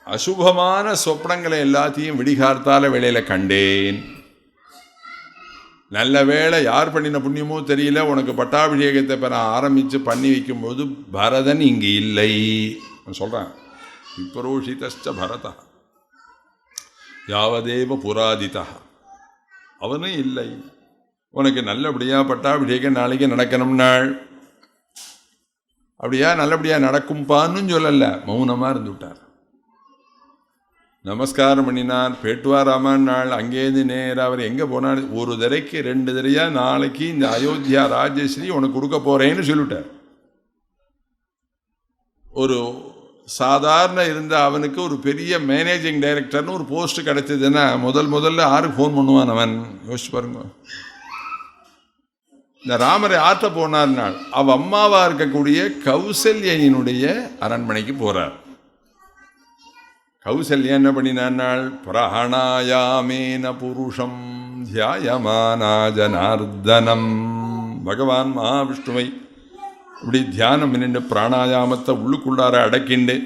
A: அசுபமான சொப்னங்களை எல்லாத்தையும் விடிகார்த்தால வேளையில் கண்டேன். நல்ல வேளை யார் பண்ணின புண்ணியமோ தெரியல, உனக்கு பட்டாபிஷேகத்தை இப்போ நான் ஆரம்பித்து பண்ணி வைக்கும்போது பரதன் இங்கு இல்லை சொல்கிறேன். விப்ரோஷிதஸ்ச பரதா யாவதேவ புராதிதா, அவனும் இல்லை. உனக்கு நல்லபடியாக பட்டாபிஷேகம் நாளைக்கு நடக்கணும்னாள். அப்படியா நல்லபடியாக நடக்கும்பான்னு சொல்லலை, மௌனமாக இருந்து விட்டார். நமஸ்காரம் பண்ணினார். பேட்டுவாராமன் நாள் அங்கேருந்து நேராக அவர் எங்கே போனார், ஒரு தடவைக்கு 2 தடவையாக நாளைக்கு இந்த அயோத்தியா ராஜஸ்ரீ உனக்கு கொடுக்க போகிறேன்னு சொல்லிவிட்டார். ஒரு சாதாரண இருந்த அவனுக்கு ஒரு பெரிய மேனேஜிங் டைரக்டர்னு ஒரு போஸ்ட் கிடைச்சதுன்னா முதல்ல யாருக்கு ஃபோன் பண்ணுவான் அவன், யோசிச்சு பாருங்க. இந்த ராமரை ஆற்ற போனார் நாள் அவள் அம்மாவாக இருக்கக்கூடிய கௌசல்யினுடைய அரண்மனைக்கு போகிறார். கௌசல்யா என்ன பண்ணினாள், பிராணாயாமேன புருஷம் தியாயமானா ஜனார்தனம், பகவான் மகாவிஷ்ணுவை இப்படி தியானம் பண்ணிட்டு பிராணாயாமத்தை உள்ளுக்குள்ளார அடக்கிண்டு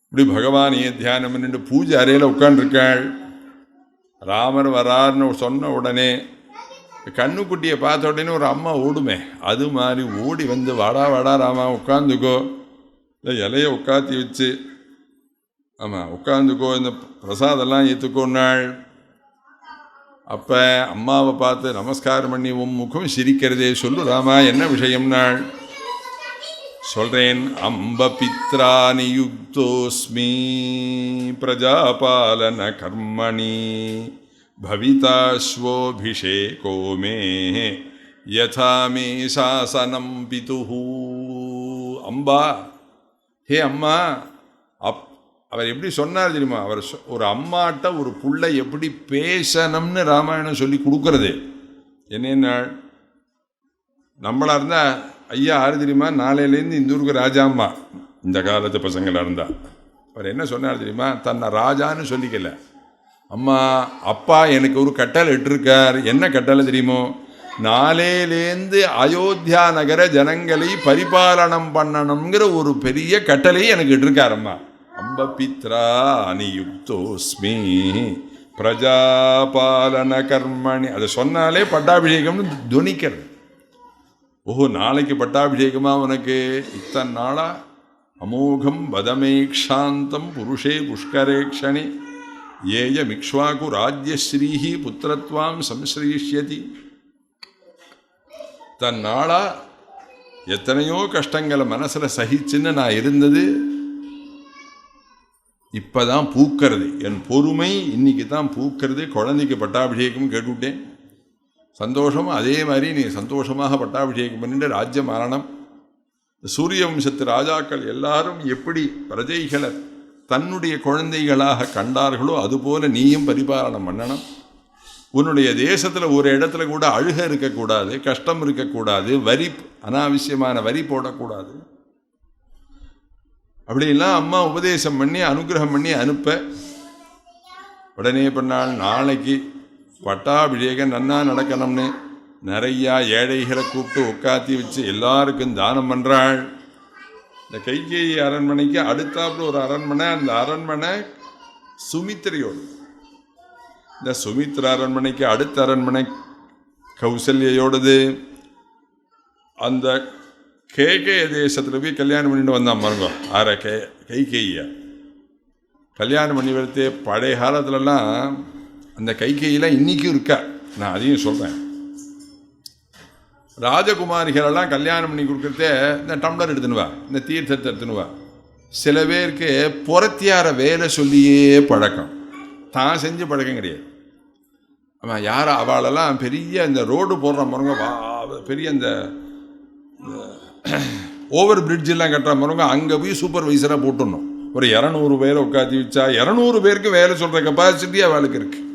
A: இப்படி பகவானையே தியானம் பண்ணிட்டு பூஜை அறையில் உட்காண்டிருக்காள். ராமர் வரார்னு சொன்ன உடனே கண்ணுக்குட்டியை பார்த்த உடனே ஒரு அம்மா ஓடுமே, அது மாதிரி ஓடி வந்து வாடா வாடா ராமா உட்காந்துக்கோ, இந்த இலையை உட்காத்தி வச்சு ஆமாம் உட்காந்துக்கோ, இந்த பிரசாதெல்லாம் ஏற்றுக்கோன்னாள். அப்போ அம்மாவை பார்த்து நமஸ்காரம் பண்ணி உன் முகம் சிரிக்கிறதே, சொல்லு ராமா என்ன விஷயம்னாள். சொல்கிறேன், அம்ப பித்ரா நியுக்தோஸ்மி பிரஜாபாலன கர்மணி பவிதாஸ்வோபிஷேகோ மே யதா மே சாசனம் பிதுஹு. அம்பா, ஹே அம்மா, அவர் எப்படி சொன்னார் தெரியுமா, அவர் ஒரு அம்மாட்ட ஒரு புள்ளை எப்படி பேசணும்னு ராமாயணம் சொல்லி கொடுக்கறது. என்னென்ன நம்மளாக இருந்தால் ஐயா யாரு தெரியுமா, நாளையிலேருந்து இந்த ஊருக்கு ராஜாம்மா, இந்த காலத்து பசங்களாக இருந்தால் அவர் என்ன சொன்னார் தெரியுமா, தன்னை ராஜான்னு சொல்லிக்கல. அம்மா அப்பா எனக்கு ஒரு கட்டளை இட்டிருக்கார். என்ன கட்டளை தெரியுமோ, நாளையிலேருந்து அயோத்தியா நகர ஜனங்களை பரிபாலனம் பண்ணணுங்கிற ஒரு பெரிய கட்டளையை எனக்கு இட்டிருக்கார். அம்மா அம்ப பித்ரா அனியுக்தோஸ்மி பிரஜாபாலன கர்மணி, அதை சொன்னாலே பட்டாபிஷேகம்னு துணிக்கிறது. ஓஹோ நாளைக்கு பட்டாபிஷேகமாக உனக்கு, இத்தனை நாளாக அமோகம் வதமேக்ஷாந்தம் புருஷே புஷ்கரேக்ஷணே ஏயமிக்ஷ்வாகு ராஜ்யஸ்ரீஹி புத்திரத்வாம் சம்ஸ்ரீஷ்யதி. தன்னாளா எத்தனையோ கஷ்டங்களை மனசில் சகிச்சுன்னு நான் இருந்தது இப்போதான் பூக்கிறது. என் பொறுமை இன்னைக்கு தான் பூக்கிறது. குழந்தைக்கு பட்டாபிஷேகம் கேட்டுவிட்டேன், சந்தோஷம். அதே மாதிரி நீ சந்தோஷமாக பட்டாபிஷேகம் பண்ணிட்டு ராஜ்ய மரணம். சூரிய வம்சத்து ராஜாக்கள் எல்லாரும் எப்படி பிரஜைகளை தன்னுடைய குழந்தைகளாக கண்டார்களோ அதுபோல நீயும் பரிபாலனம் பண்ணணும். உன்னுடைய தேசத்தில் ஒரு இடத்துல கூட அழுக இருக்கக்கூடாது, கஷ்டம் இருக்கக்கூடாது, வரி அனாவசியமான வரி போடக்கூடாது. அப்படிலாம் அம்மா உபதேசம் பண்ணி அனுகிரகம் பண்ணி அனுப்ப உடனே பண்ணால் நாளைக்கு பட்டாபிஷேகம் நன்னா நடக்கணும்னு நிறையா ஏழைகளை கூப்பிட்டு உட்காத்தி வச்சு எல்லாருக்கும் தானம் பண்ணுறாள். இந்த கைகேயி அரண்மனைக்கு அடுத்தாப்புல ஒரு அரண்மனை, அந்த அரண்மனை சுமித்திரையோடு. இந்த சுமித்ரா அரண்மனைக்கு அடுத்த அரண்மனை கௌசல்யோடது. அந்த கேகேய தேசத்தில் போய் கல்யாணம் பண்ணிட்டு வந்தான் பாருங்க. கைகேயா கல்யாணம் பண்ணி வருத்தே. பழைய காலத்துலலாம் அந்த கைகேயெல்லாம் இன்றைக்கும் இருக்கா. நான் அதையும் சொல்கிறேன். ராஜகுமாரிகளெல்லாம் கல்யாணம் பண்ணி கொடுக்குறதே இந்த டம்ளர் எடுத்துனுவா, இந்த தீர்த்தத்தை எடுத்துனுவா. சில பேருக்கு புறத்தியார வேலை சொல்லியே பழக்கம், தான் செஞ்சு பழக்கம் கிடையாது. ஆமாம், யார் அவளெல்லாம் பெரிய இந்த ரோடு போடுற பாருங்க, பெரிய இந்த ஓவர் பிரிட்ஜெல்லாம் கட்டுற பாருங்க, அங்கே போய் சூப்பர்வைசராக போட்டுடணும். ஒரு 200 பேரை உட்காந்து வச்சா 200 பேருக்கு வேலை சொல்கிற கெப்பாசிட்டி அவளுக்கு இருக்குது.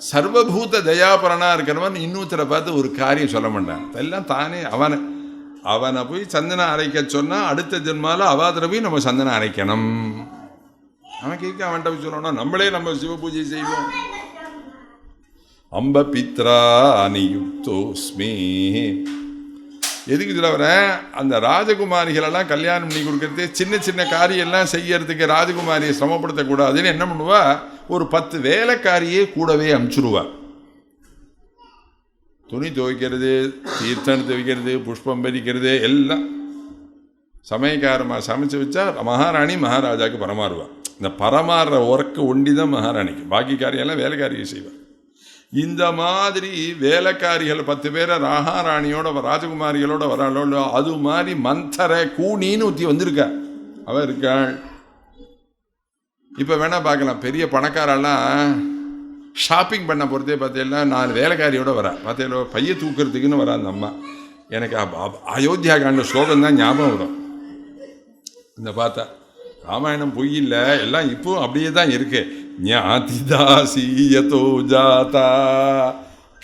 A: சர்வபூத தயாபரனாக இருக்கிறவன் இன்னொருத்தரை பார்த்து ஒரு காரியம் சொல்ல மாட்டான். எல்லாம் தானே அவனை போய் சந்தனம் அரைக்க சொன்னால் அடுத்த ஜென்மாவில் அவாதில் போய் நம்ம சந்தனம் அரைக்கணும். அவன் கேட்க அவன்கிட்ட போய் சொல்லணும். நம்மளே நம்ம சிவ பூஜை செய்வோம். அம்ப பித்ரா அனியுக்தோஸ்மி. எதுக்கு சொல்ல வரேன்? அந்த ராஜகுமாரிகளெல்லாம் கல்யாணம் பண்ணி கொடுக்கறது சின்ன சின்ன காரியெல்லாம் செய்யறதுக்கு ராஜகுமாரியை சிரமப்படுத்தக்கூடாதுன்னு என்ன பண்ணுவா, ஒரு 10 வேலைக்காரியே கூடவே அனுப்பிச்சுடுவா. துணி துவைக்கிறது, தீர்த்தம் துவைக்கிறது, புஷ்பம் பறிக்கிறது எல்லாம் சமயக்காரமாக சமைச்சு வச்சா மகாராணி மகாராஜாவுக்கு பரமாறுவா. இந்த பரமாறுற ஒர்க்கு ஒண்டி தான் மகாராணிக்கு, பாக்கி காரியெல்லாம் வேலைக்காரியை செய்வாள். இந்த மாதிரி வேலைக்காரிகள் 10 பேரை மகாராணியோட ராஜகுமாரிகளோட வராளோ, அது மாதிரி மந்தர கூனின்னு ஊற்றி வந்திருக்கா. அவ இருக்காள். இப்போ வேணால் பார்க்கலாம், பெரிய பணக்காரெல்லாம் ஷாப்பிங் பண்ண பொறுத்தே பார்த்தீங்கன்னா 4 வேலைக்காரியோடு வரா. பார்த்தீங்களோ, பைய தூக்கிறதுக்குன்னு வரா அந்த அம்மா. எனக்கு அயோத்தியா காண்ட ஸ்லோகம் தான் ஞாபகம் வரும். இந்த பார்த்தா ராமாயணம் பொய் இல்லை, எல்லாம் இப்போ அப்படியே தான் இருக்கு. ஞாதிதாசீயதோ ஜாதா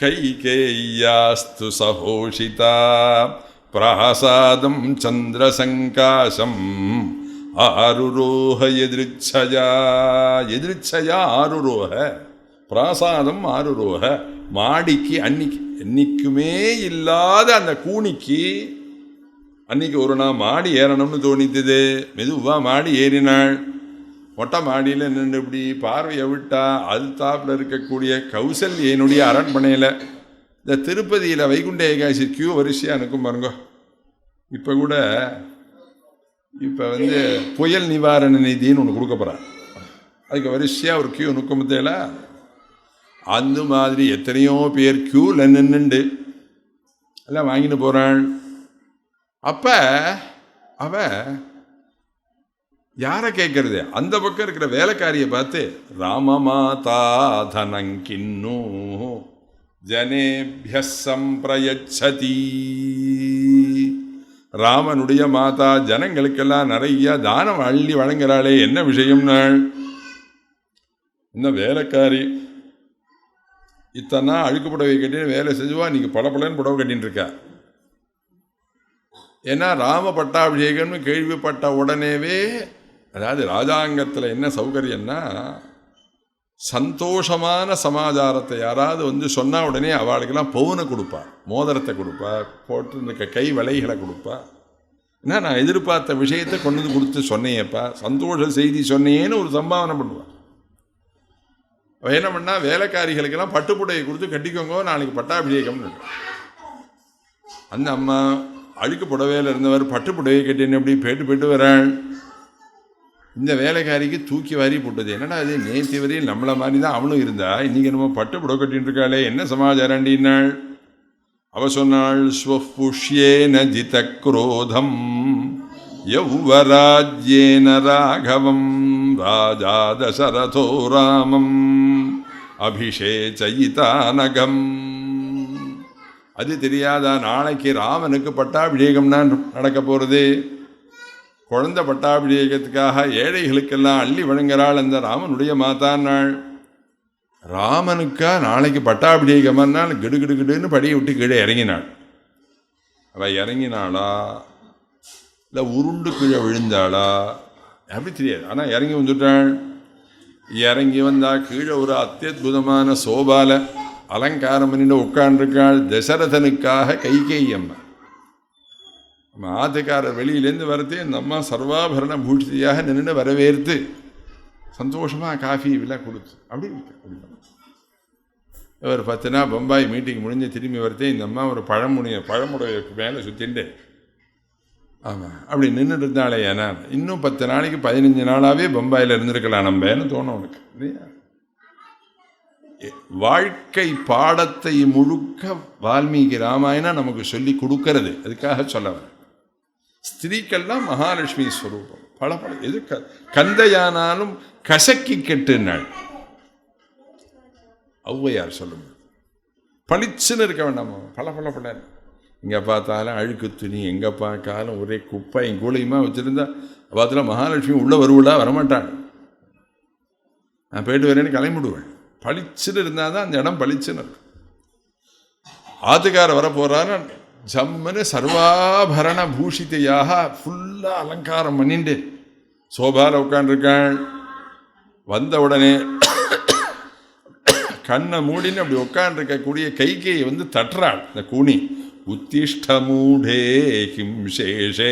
A: கைகேய்யாஸ்து சகோஷிதா பிராசாதம் சந்திரசங்காசம் ஆருரோஹ எதிர்ச்சயா. எதிர்ச்சயா ஆருரோஹ, பிராசாதம் ஆருரோஹ. மாடிக்கு அன்னைக்கு என்னைக்குமே இல்லாத அந்த கூனிக்கு அன்னைக்கு ஒரு நாள் மாடி ஏறணும்னு தோணித்தது. மெதுவாக மாடி ஏறினாள். மொட்டை மாடியில் நின்று இப்படி பார்வையை விட்டா அல்தாப்பில் இருக்கக்கூடிய கௌசல்யனுடைய அரண்மனையில் இந்த திருப்பதியில் வைகுண்ட ஏகாதசி கியூ வரிசையாக நிற்கும் பாருங்க. இப்போ கூட புயல் நிவாரண நிதின்னு ஒன்று கொடுக்க போகிறார். அதுக்கு வரிசையாக ஒரு கியூ நிற்கும் பத்தியில. அந்த மாதிரி எத்தனையோ பேர் கியூவில் நின்றுண்டு எல்லாம் வாங்கிட்டு போகிறாள். அப்போ அவ யாரை கேட்கறது? அந்த பக்கம் இருக்கிற வேலைக்காரியை பார்த்து ராமமாதா தனங்கின்னு ஜனேபிய சம்பிரயச்சதி. ராமனுடைய மாதா ஜனங்களுக்கெல்லாம் நிறைய தானம் அள்ளி வழங்குறாளே, என்ன விஷயம்னாள்? இந்த வேலைக்காரி இத்தனை அழுக்கு புடவை கட்டின்னு வேலை செஞ்சுவா, இன்னைக்கு பளபளன்னு புடவை கட்டின்னு இருக்கா. ஏன்னா ராம பட்டாபிஷேகம்னு கேள்விப்பட்ட உடனேவே, அதாவது ராஜாங்கத்தில் என்ன சௌகரியம்னா, சந்தோஷமான சமாச்சாரத்தை யாராவது சொன்ன உடனே அவளுக்கெல்லாம் பவுனை கொடுப்பா, மோதிரத்தை கொடுப்பா, போட்டு கை வளைகளை கொடுப்பா. ஏன்னா நான் எதிர்பார்த்த விஷயத்தை கொண்டு வந்து கொடுத்து சொன்னேப்பா, சந்தோஷ செய்தி சொன்னேன்னு ஒரு சம்பாவனை பண்ணுவாள். அவள் என்ன பண்ணா, வேலைக்காரிகளுக்கெல்லாம் பட்டுப்புடையை கொடுத்து கட்டிக்கோங்க, நாளைக்கு பட்டாபிஷேகம்னு. அந்த அம்மா அழுக்கு புடவையில் இருந்தவர் பட்டு புடவை கட்டின்னு எப்படி போயிட்டு வராள். இந்த வேலைக்காரிக்கு தூக்கி வாரி போட்டது. என்னடா அது, நேற்று வரையில் நம்மளை மாதிரி தான் அவளும் இருந்தா, இன்றைக்கி நம்ம பட்டு புடவை கட்டின்னு இருக்காளே, என்ன சமாச்சாரண்டின்னாள். அவ சொன்னாள், ஸ்வப்புஷ்யேன ஜித குரோதம் யௌவராஜ்யேன ராகவம் ராஜா தசரதோ ராமம் அபிஷேச்சயிதானகம். அது தெரியாதா, நாளைக்கு ராமனுக்கு பட்டாபிஷேகம்னா நடக்க போகிறது. குழந்தை பட்டாபிஷேகத்துக்காக ஏழைகளுக்கெல்லாம் அள்ளி வழங்குகிறாள் அந்த ராமனுடைய மாதான்னாள். ராமனுக்கா நாளைக்கு பட்டாபிஷேகம்னால் கிடுகிடுன்னு படியை விட்டு கீழே இறங்கினாள். அவள் இறங்கினாளா இல்லை உருண்டு கீழே விழுந்தாளா அப்படி தெரியாது. ஆனால் இறங்கி வந்துட்டாள். இறங்கி வந்தால் கீழே ஒரு அத்தியுதமான சோபால அலங்காரம் பண்ணிட்டு உட்காண்டிருக்காள். தசரதனுக்காக கைகேயி அம்மா. நம்ம ஆத்துக்காரர் வெளியிலேருந்து வரத்தே இந்த அம்மா சர்வாபரண பூஷிதியாக நின்று வரவேற்று சந்தோஷமாக காஃபி விலை கொடுத்து அப்படி ஒரு 10 நாள் பம்பாய் மீட்டிங் முடிஞ்சு திரும்பி வரத்தே இந்த அம்மா ஒரு பழமுடைய மேலே சுற்றிண்டு ஆமாம் அப்படி நின்றுட்டு இருந்தாலே. ஏன்னா இன்னும் 10 நாளைக்கு 15 நாளாகவே பம்பாயில் இருந்திருக்கலாம் நம்மன்னு தோணும் உனக்கு இல்லையா. வாழ்க்கை பாடத்தை முழுக்க வால்மீகி ராமாயணம் நமக்கு சொல்லி கொடுக்கறது. அதுக்காக சொல்ல வர ஸ்திரீக்கள்லாம் மகாலட்சுமி ஸ்வரூபம். பல எது கந்தையானாலும் கசக்கி கெட்டுனாள் ஔவையார் சொல்லும். பளிச்சுன்னு இருக்க வேண்டாமா, பல இங்கே பார்த்தாலும் அழுக்கு துணி, எங்கே பார்த்தாலும் ஒரே குப்பையும் கூலையுமா வச்சுருந்தா பார்த்துல மகாலட்சுமி உள்ளே வருவடா வரமாட்டாள். நான் போயிட்டு வரேன்னு கிளம்பிடுவேன். பளிச்சுன்னு இருந்தால் தான் அந்த இடம் பளிச்சுன்னு இருக்கும். ஆத்துக்கார வர போகிறான்னு ஜம்முன்னு சர்வாபரண பூஷித்தையாக ஃபுல்லாக அலங்காரம் பண்ணிட்டு சோபாவில் உட்காண்டிருக்காள். வந்த உடனே கண்ணை மூடின்னு அப்படி உட்காண்டிருக்கக்கூடிய கைகையை வந்து தட்டுறாள் இந்த கூனி. உத்திஷ்டமூடே கிம் சேஷே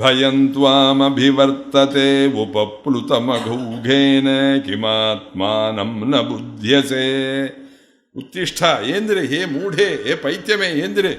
A: பயந்த்வாமபிவர்த்ததே உபப்ளுதமகௌகேன கிமாத்மானம் ந புத்தியசே. உத்திஷ்டா ஏந்திரு, ஹே மூடே, ஹே பைத்தியமே ஏந்திரு.